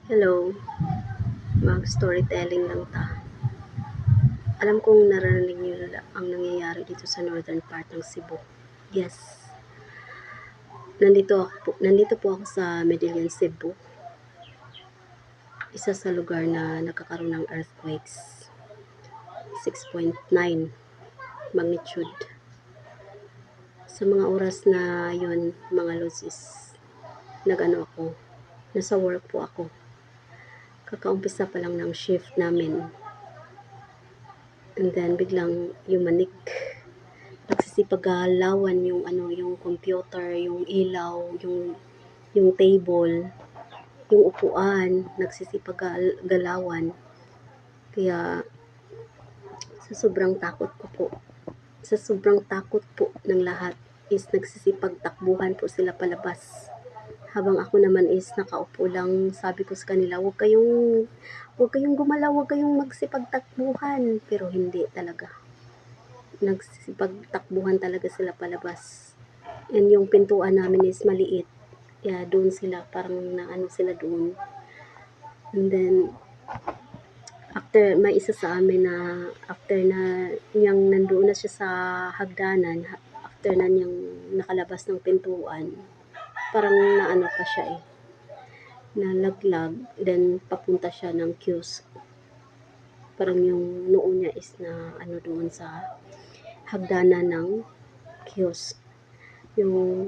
Hello, mag-storytelling lang ta. Alam kong naririnig niyo ang nangyayari dito sa northern part ng Cebu. Yes, nandito po ako sa Medellin, Cebu. Isa sa lugar na nagkakaroon ng earthquakes. 6.9 magnitude. Sa mga oras na yon, mga losis, ako, nasa work po ako. Kakaumpisa pa lang ng shift namin. And then biglang yumanik, nagsisipagalawan yung computer, yung ilaw, yung table, yung upuan, nagsisipagalawan. Kaya sa sobrang takot po ng lahat is nagsisipagtakbuhan po sila palabas. Habang ako naman is nakaupo lang, sabi ko sa kanila, huwag kayong gumalaw, huwag kayong magsipagtakbuhan. Pero hindi talaga. Nagsipagtakbuhan talaga sila palabas. And yung pintuan namin is maliit. Kaya doon sila, parang naano sila doon. And then, after, may isa sa amin na, after na niyang nandoon na siya sa hagdanan, after na niyang nakalabas ng pintuan, parang naano pa siya nalaglag, then papunta siya ng kiosk. Parang yung noo niya is na ano doon sa hagdanan ng kiosk. Yung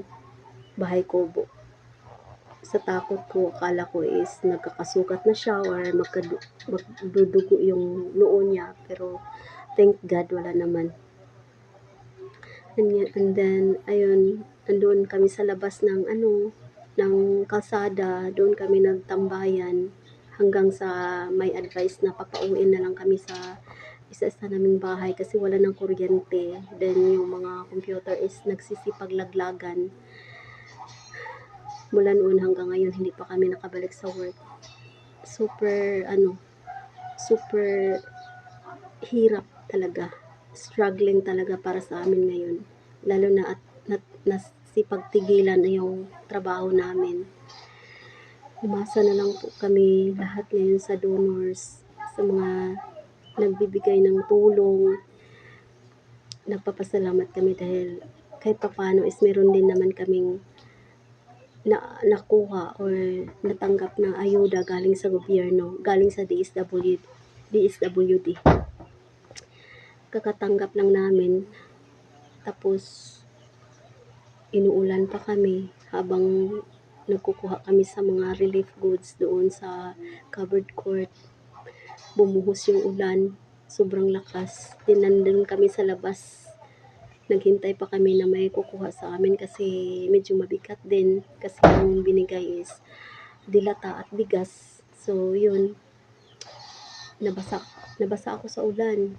bahay kubo. Sa takot ko, akala ko is nagkakasugat na siya or magdudugo yung noo niya. Pero thank God, wala naman. And then, ayun, andun kami sa labas ng kalsada. Doon kami nagtambayan hanggang sa may advice na papauwiin na lang kami sa isa-isa naming bahay kasi wala ng kuryente. Then yung mga computer is nagsisipaglaglagan. Mula noon hanggang ngayon hindi pa kami nakabalik sa work. Super hirap talaga. Struggling talaga para sa amin ngayon. Lalo na at nasipagtigilan na yung trabaho namin. Umasa na lang po kami lahat ngayon sa donors, sa mga nagbibigay ng tulong. Nagpapasalamat kami dahil kahit paano is meron din naman kaming nakuha or natanggap na ayuda galing sa gobyerno, galing sa DSWD. Kakatanggap lang namin, tapos inuulan pa kami habang nagkukuha kami sa mga relief goods doon sa covered court. Bumuhos yung ulan, sobrang lakas. Nandun kami sa labas. Naghintay pa kami na may kukuha sa amin kasi medyo mabigat din. Kasi yung binigay is dilata at bigas. So, yun. Nabasa ako sa ulan.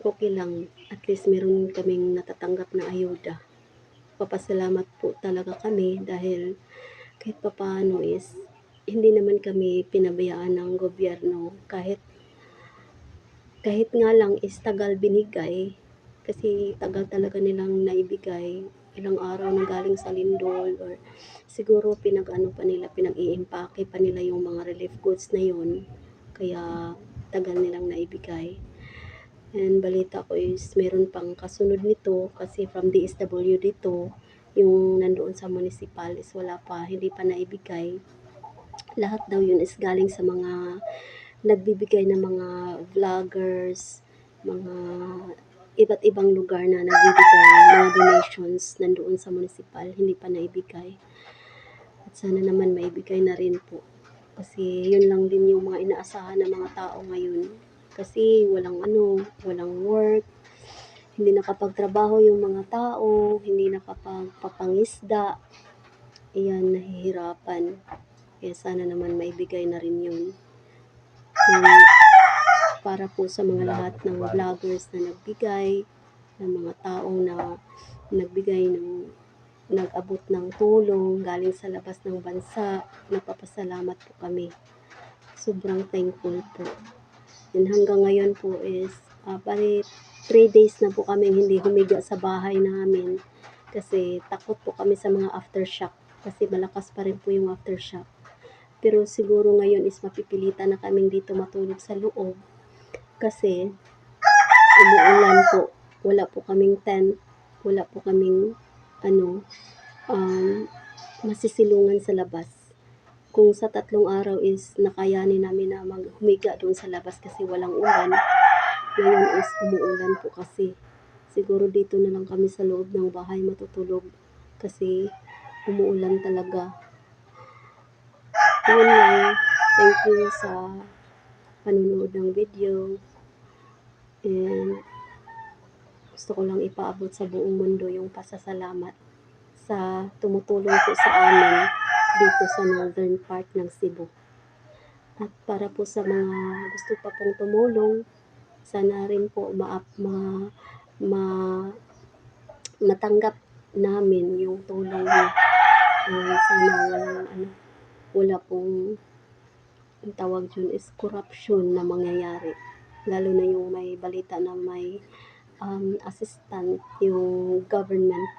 Okay lang. At least meron kaming natatanggap na ayuda. Papasalamat po talaga kami dahil kahit papaano is hindi naman kami pinabayaan ng gobyerno kahit nga lang is tagal binigay kasi tagal talaga nilang naibigay, ilang araw na galing sa lindol or siguro pinag-iimpake pa nila yung mga relief goods na yun kaya tagal nilang naibigay. And balita ko is meron pang kasunod nito kasi from DSWD dito yung nandoon sa municipal is wala pa, hindi pa naibigay. Lahat daw yun is galing sa mga nagbibigay ng mga vloggers, mga iba't ibang lugar na nagbibigay mga donations nandoon sa municipal, hindi pa naibigay. At sana naman maibigay na rin po. Kasi yun lang din yung mga inaasahan ng mga tao ngayon. Kasi walang work, hindi nakapagtrabaho yung mga tao, hindi nakapagpapangisda. Iyan, nahihirapan. Kaya sana naman maibigay na rin yun. Para po sa mga lahat ng vloggers na nagbigay, ng mga taong na nagbigay nag-abot ng tulong galing sa labas ng bansa, nagpapasalamat po kami. Sobrang thankful po. And hanggang ngayon po is, 3 days na po kami hindi humiga sa bahay namin kasi takot po kami sa mga aftershock kasi malakas pa rin po yung aftershock. Pero siguro ngayon is mapipilitan na kaming dito matulog sa loob kasi umuulan po. Wala po kaming tent, wala po kaming ano, masisilungan sa labas. Kung sa 3 araw is nakayanin namin na humiga doon sa labas kasi walang ulan, ngayon is umuulan po kasi. Siguro dito na lang kami sa loob ng bahay matutulog kasi umuulan talaga. Yun lang. Thank you sa panunood ng video. And gusto ko lang ipaabot sa buong mundo yung pasasalamat sa tumutulong po sa amin dito sa northern part ng Cebu. At para po sa mga gusto pa pong tumulong, sana rin po matanggap namin yung tulong niyo. Sana wala pong ang tawag dyan is corruption na mangyayari. Lalo na yung may balita na may assistant yung government,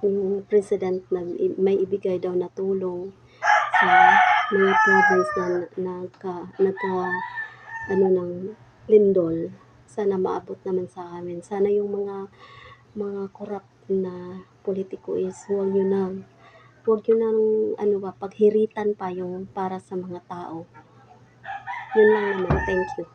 yung president na may ibigay daw na tulong sa mga province na ng lindol. Sana maabot naman sa amin. Sana yung mga corrupt na politiko is huwag nyo nang paghiritan pa yung para sa mga tao. Yun lang naman. Thank you.